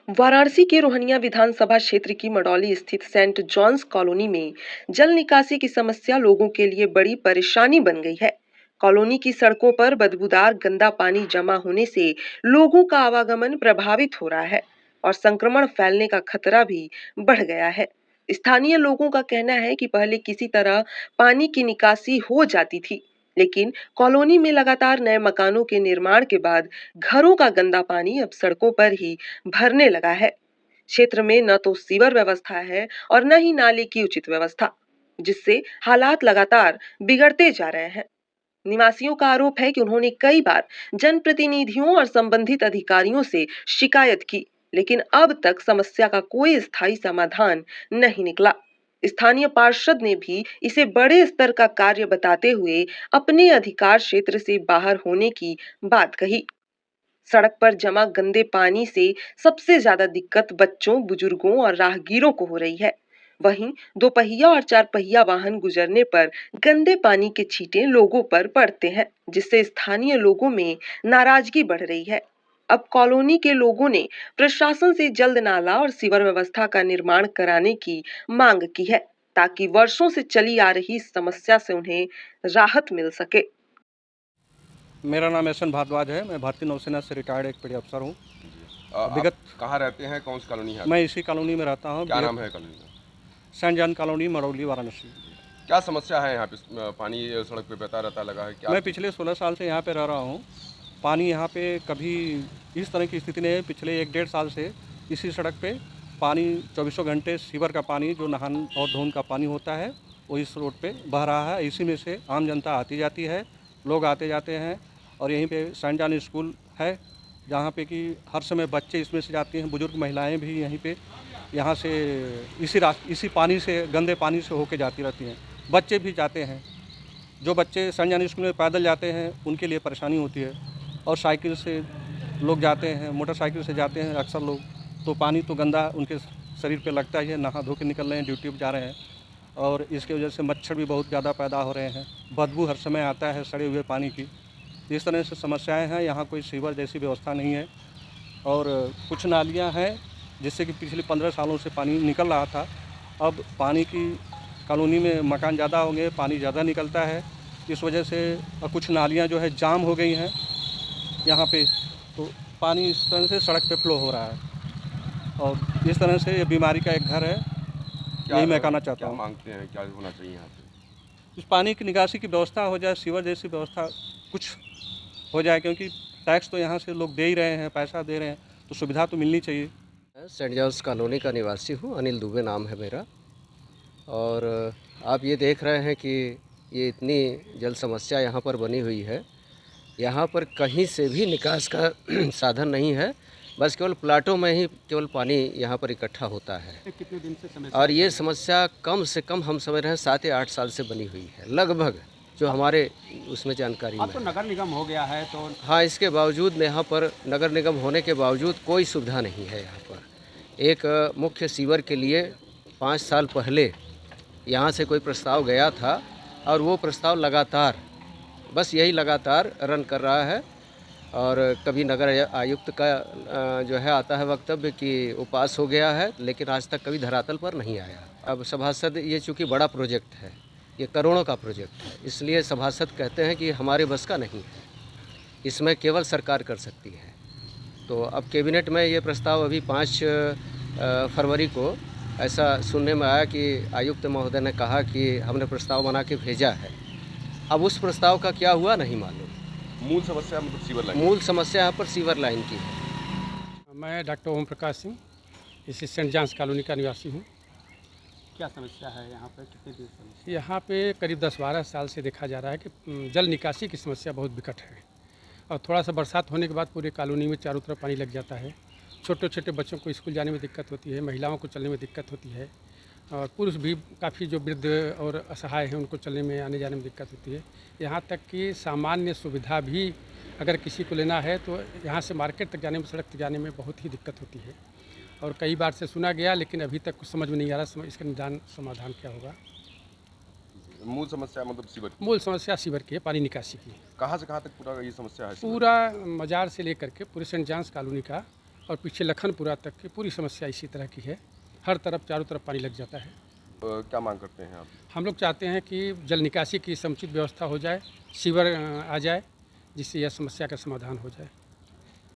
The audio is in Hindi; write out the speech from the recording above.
वाराणसी के रोहनिया विधानसभा क्षेत्र की मडौली स्थित सेंट जॉन्स कॉलोनी में जल निकासी की समस्या लोगों के लिए बड़ी परेशानी बन गई है। कॉलोनी की सड़कों पर बदबूदार गंदा पानी जमा होने से लोगों का आवागमन प्रभावित हो रहा है और संक्रमण फैलने का खतरा भी बढ़ गया है। स्थानीय लोगों का कहना है कि पहले किसी तरह पानी की निकासी हो जाती थी, लेकिन कॉलोनी में लगातार नए मकानों के निर्माण के बाद घरों का गंदा पानी अब सड़कों पर ही भरने लगा है। क्षेत्र में न तो सीवर व्यवस्था है और न ही नाले की उचित व्यवस्था, जिससे हालात लगातार बिगड़ते जा रहे हैं। निवासियों का आरोप है कि उन्होंने कई बार जनप्रतिनिधियों और संबंधित अधिकारियों से शिकायत की, लेकिन अब तक समस्या का कोई स्थायी समाधान नहीं निकला। स्थानीय पार्षद ने भी इसे बड़े स्तर का कार्य बताते हुए अपने अधिकार क्षेत्र से बाहर होने की बात कही। सड़क पर जमा गंदे पानी से सबसे ज्यादा दिक्कत बच्चों, बुजुर्गों और राहगीरों को हो रही है। वहीं दोपहिया और चार पहिया वाहन गुजरने पर गंदे पानी के छींटे लोगों पर पड़ते हैं, जिससे स्थानीय लोगों में नाराजगी बढ़ रही है। अब कॉलोनी के लोगों ने प्रशासन से जल्द नाला और सीवर व्यवस्था का निर्माण कराने की मांग की है, ताकि वर्षों से चली आ रही इस समस्या से उन्हें राहत मिल सके। मेरा नाम एस एन भारद्वाज है। मैं भारतीय नौसेना से रिटायर्ड एक पेड़ी अफसर हूँ। आप विगत कहाँ रहते हैं, कौन सी कॉलोनी है मैं आपकी? इसी कॉलोनी में रहता हूँ। क्या नाम है कॉलोनी का? Saint John colony, Marauli, Varanasi. क्या समस्या है यहाँ पे? पानी सड़क पे बहता रहता लगा है क्या? मैं पिछले 16 साल से यहाँ पे रह रहा हूँ। पानी यहाँ पे कभी इस तरह की स्थिति नहीं है। पिछले 1 डेढ़ साल से इसी सड़क पे पानी 24 घंटे सीवर का पानी जो नहान और धोन का पानी होता है वो इस रोड पे बह रहा है। इसी में से आम जनता आती जाती है, लोग आते जाते हैं। और यहीं पे सेंट जॉन स्कूल है, जहाँ पे कि हर समय बच्चे इसमें से जाते हैं, बुजुर्ग महिलाएं भी यहीं पे यहाँ से इसी पानी से, गंदे पानी से होके जाती रहती हैं। बच्चे भी जाते हैं। जो बच्चे सेंट जॉन स्कूल में पैदल जाते हैं उनके लिए परेशानी होती है, और साइकिल से लोग जाते हैं, मोटरसाइकिल से जाते हैं अक्सर लोग, तो पानी तो गंदा उनके शरीर पे लगता ही है। नहा धो के निकल रहे हैं, ड्यूटी पर जा रहे हैं, और इसकी वजह से मच्छर भी बहुत ज़्यादा पैदा हो रहे हैं। बदबू हर समय आता है सड़े हुए पानी की। इस तरह से समस्याएं हैं। यहाँ कोई सीवर जैसी व्यवस्था नहीं है, और कुछ नालियाँ हैं जिससे कि पिछले 15 सालों से पानी निकल रहा था। अब पानी की कॉलोनी में मकान ज़्यादा हो गए, पानी ज़्यादा निकलता है। इस वजह से कुछ नालियाँ जो है जाम हो गई हैं यहाँ पे, तो पानी इस तरह से सड़क पे फ्लो हो रहा है, और इस तरह से ये बीमारी का एक घर है। यही मैं कहना चाहता क्या हूँ। मांगते हैं, क्या होना चाहिए यहाँ पे? इस पानी की निकासी की व्यवस्था हो जाए, सीवर जैसी व्यवस्था कुछ हो जाए, क्योंकि टैक्स तो यहाँ से लोग दे ही रहे हैं, पैसा दे रहे हैं, तो सुविधा तो मिलनी चाहिए। मैं सेंट जॉन्स कॉलोनी का निवासी हूँ। अनिल दुबे नाम है मेरा। और आप ये देख रहे हैं कि ये इतनी जल समस्या यहाँ पर बनी हुई है। यहाँ पर कहीं से भी निकास का साधन नहीं है। बस केवल प्लाटों में ही केवल पानी यहाँ पर इकट्ठा होता है। कितने दिन से समस्या? और ये समस्या कम से कम हम समझ रहे हैं 7 या 8 साल से बनी हुई है लगभग, जो हमारे उसमें जानकारी में अब तो है। नगर निगम हो गया है तो हाँ, इसके बावजूद यहाँ पर नगर निगम होने के बावजूद कोई सुविधा नहीं है यहाँ पर। एक मुख्य सीवर के लिए 5 साल पहले यहाँ से कोई प्रस्ताव गया था, और वो प्रस्ताव लगातार, बस यही लगातार रन कर रहा है। और कभी नगर आयुक्त का जो है आता है वक्तव्य कि वो पास हो गया है, लेकिन आज तक कभी धरातल पर नहीं आया। अब सभासद, ये चूँकि बड़ा प्रोजेक्ट है, ये करोड़ों का प्रोजेक्ट है, इसलिए सभासद कहते हैं कि हमारे बस का नहीं है, इसमें केवल सरकार कर सकती है। तो अब कैबिनेट में ये प्रस्ताव अभी 5 फरवरी को ऐसा सुनने में आया कि आयुक्त महोदय ने कहा कि हमने प्रस्ताव बना के भेजा है। अब उस प्रस्ताव का क्या हुआ नहीं मालूम। मूल समस्या मतलब सीवर लाइन? मूल समस्या यहाँ पर सीवर लाइन की है। मैं डॉक्टर ओम प्रकाश सिंह, इसी सेंट जॉन्स कॉलोनी का निवासी हूँ। क्या समस्या है यहाँ पे? कितने दिन से? यहाँ पे करीब 10-12 साल से देखा जा रहा है कि जल निकासी की समस्या बहुत विकट है, और थोड़ा सा बरसात होने के बाद पूरे कॉलोनी में चारों तरफ पानी लग जाता है। छोटे छोटे बच्चों को स्कूल जाने में दिक्कत होती है, महिलाओं को चलने में दिक्कत होती है, और पुरुष भी काफ़ी जो वृद्ध और असहाय हैं उनको चलने में, आने जाने में दिक्कत होती है। यहाँ तक कि सामान्य सुविधा भी अगर किसी को लेना है तो यहाँ से मार्केट तक जाने में, सड़क तक जाने में बहुत ही दिक्कत होती है। और कई बार से सुना गया, लेकिन अभी तक कुछ समझ में नहीं आ रहा इसका निदान समाधान क्या होगा। मूल समस्या मतलब सीवर? मूल समस्या सीवर की है, पानी निकासी की। कहाँ से कहाँ तक पूरा ये समस्या है? पूरा मजार से लेकर के पूरे सेंट जॉन्स कॉलोनी का और पीछे लखनपुरा तक की पूरी समस्या इसी तरह की है। हर तरफ चारों तरफ पानी लग जाता है। क्या मांग करते हैं आप? हम लोग चाहते हैं कि जल निकासी की समुचित व्यवस्था हो जाए, सीवर आ जाए, जिससे यह समस्या का समाधान हो जाए।